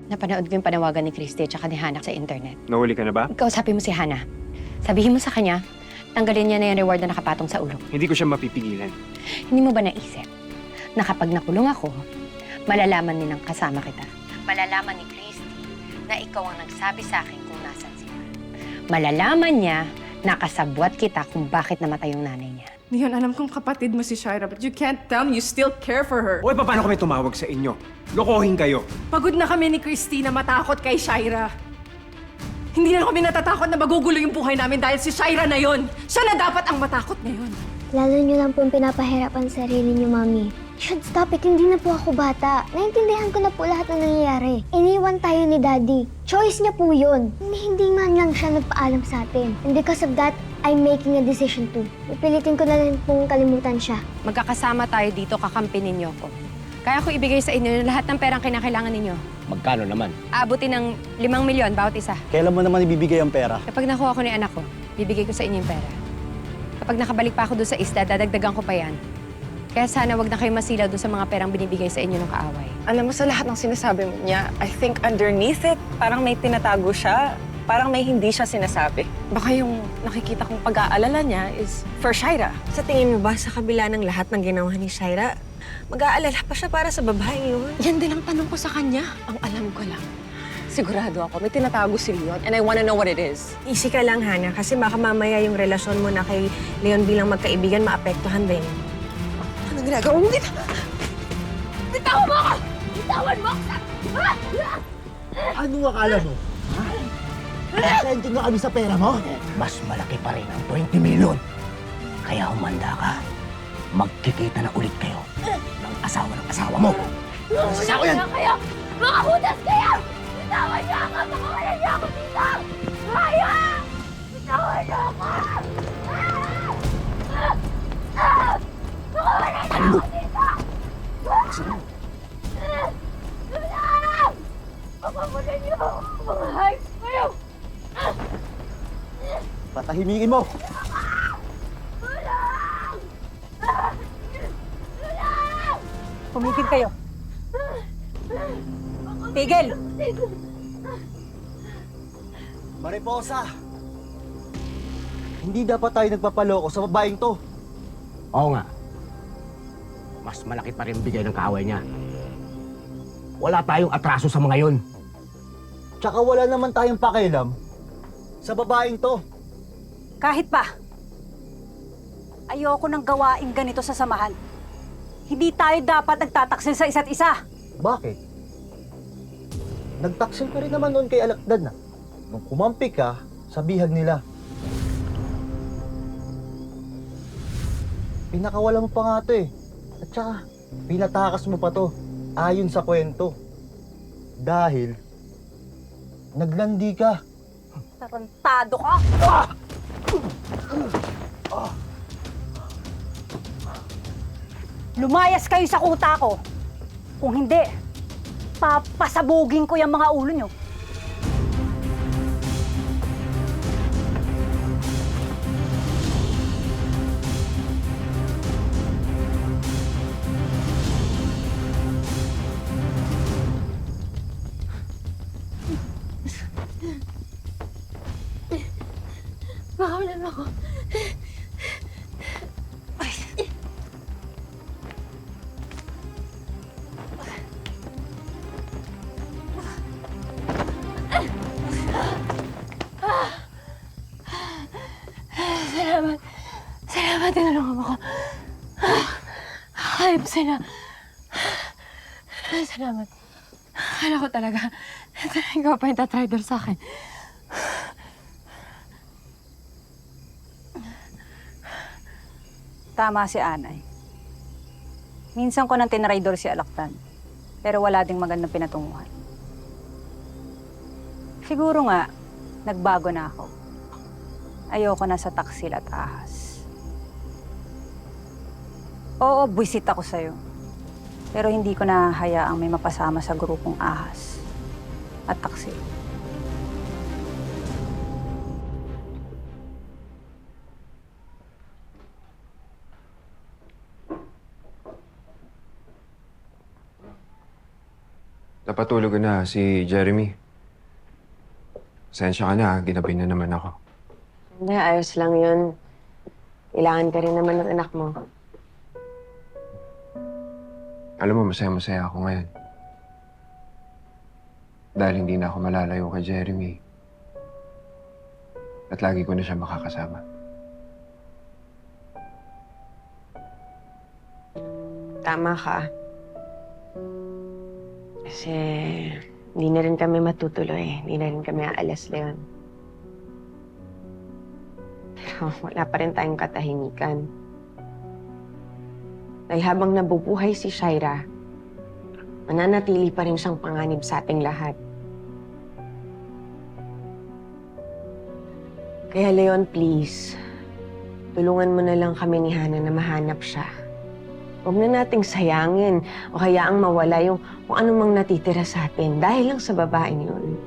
Napanood ko yung panawagan ni Christy at saka ni Hannah sa internet. Nahuli ka na ba? Kausapin mo si Hannah. Sabihin mo sa kanya, tanggalin niya na yung reward na nakapatong sa ulo. Hindi ko siya mapipigilan. Hindi mo ba naisip na kapag nakulong ako, malalaman nilang kasama kita? Malalaman ni Christy na ikaw ang nagsabi sa akin kung nasan sila. Malalaman niya na kasabwat kita kung bakit namatay yung nanay niya. Leon, alam kong kapatid mo si Shaira, but you can't tell me you still care for her. Hoy, paano kami tumawag sa inyo? Lokohin kayo. Pagod na kami ni Christina matakot kay Shaira. Hindi na kami natatakot na magugulo yung buhay namin dahil si Shaira na yon. Siya na dapat ang matakot ngayon. Lalo niyo lang pong pinapahirapan sa sarili niyo, Mami. You should stop it. Hindi na po ako bata. Naintindihan ko na po lahat ng nangyayari. Iniwan tayo ni Daddy. Choice niya po yun. Hindi man lang siya nagpaalam sa atin. And because of that, I'm making a decision too. Pipilitin ko na lang pong kalimutan siya. Magkakasama tayo dito, kakampinin niyo ko. Kaya ko ibigay sa inyo lahat ng perang kinakailangan ninyo. Magkano naman? Aabutin ng 5 milyon bawat isa. Kailan mo naman ibibigay ang pera? Kapag nakuha ko ni anak ko, bibigay ko sa inyo yung pera. Kapag nakabalik pa ako doon sa isla, dadagdagan ko pa yan. Kaya sana wag na kayo masilaw doon sa mga perang binibigay sa inyo ng kaaway. Alam mo, sa lahat ng sinasabi mo niya, I think underneath it, parang may tinatago siya. Parang may hindi siya sinasabi. Baka yung nakikita kong pag-aalala niya is for Shaira. Sa tingin mo ba, sa kabila ng lahat ng ginawa ni Shaira, mag-aalala pa siya para sa babae yun? Yan din ang tanong ko sa kanya. Ang alam ko lang, sigurado ako, may tinatago si Leon and I wanna know what it is. Easy ka lang, Hannah, kasi baka mamaya yung relasyon mo na kay Leon bilang magkaibigan maapektuhan din. Ano ginagawa mo dito? Bitawan mo ako! Bitawan mo ako! Ano akala mo? Ha? Nasente nga kami sa pera mo? Mas malaki pa rin ang 20 milyon. Kaya humanda ka. Magkikita na ulit kayo ng asawa mo. Sasako yan! Kayo! Mga hudas kayo! Bitawan niyo ako! Pakawalan niyo ako dito! Kaya! Bitawan niyo ako! Pakawalan niyo ako dito! Tulong! Pakawalan niyo ako! Mga hayop kayo! Patahimikin mo! Tumigil kayo. Tigil! Mariposa! Hindi dapat tayo nagpapaloko sa babaeng to. Oo nga. Mas malaki pa rin bigay ng kaaway niya. Wala tayong atraso sa mga yon. Tsaka wala naman tayong pakialam sa babaeng to. Kahit pa, ayoko nang gawain ganito sa samahan. Hindi tayo dapat nagtataksil sa isa't isa. Bakit? Nagtaksil ka rin naman noon kay Alakdan na. Nung kumampi ka sa bihag nila. Pinakawala mo pa nga to eh. At saka, pinatakas mo pa to ayon sa kwento. Dahil, naglandi ka. Tarantado ka! Lumayas kayo sa kuta ko. Kung hindi, papasabugin ko yung mga ulo nyo. Pakawalan mo ako! Salamat. Salamat, tinulungan mo ko. Hayop sila. Salamat. Akala ko talaga, ikaw pa yung tatrider sa akin. Tama si Anay. Minsan ko nang tinraidor si Alakdan, pero wala ding magandang pinatunguhan. Siguro nga, nagbago na ako. Ayoko na sa taksil at ahas. Oo, buwisit ako sa'yo. Pero hindi ko na hayaang may mapasama sa grupong ahas at taksil. Napatulog na si Jeremy. Pasensya ka na, ginabi na naman ako. Hindi, ayos lang yun. Kailangan ka rin naman ng anak mo. Alam mo, masaya-masaya ako ngayon. Dahil hindi na ako malalayo kay Jeremy. At lagi ko na siya makakasama. Tama ka. Kasi hindi na rin kami matutuloy. Hindi na rin kami aalas, Leon. Pero wala pa rin tayong katahimikan. Dahil habang nabubuhay si Shaira, mananatili pa rin siyang panganib sa ating lahat. Kaya Leon, please, tulungan mo na lang kami ni Hana na mahanap siya. Huwag na nating sayangin o hayaang mawala yung kung anumang natitira sa atin dahil lang sa babaeng yun.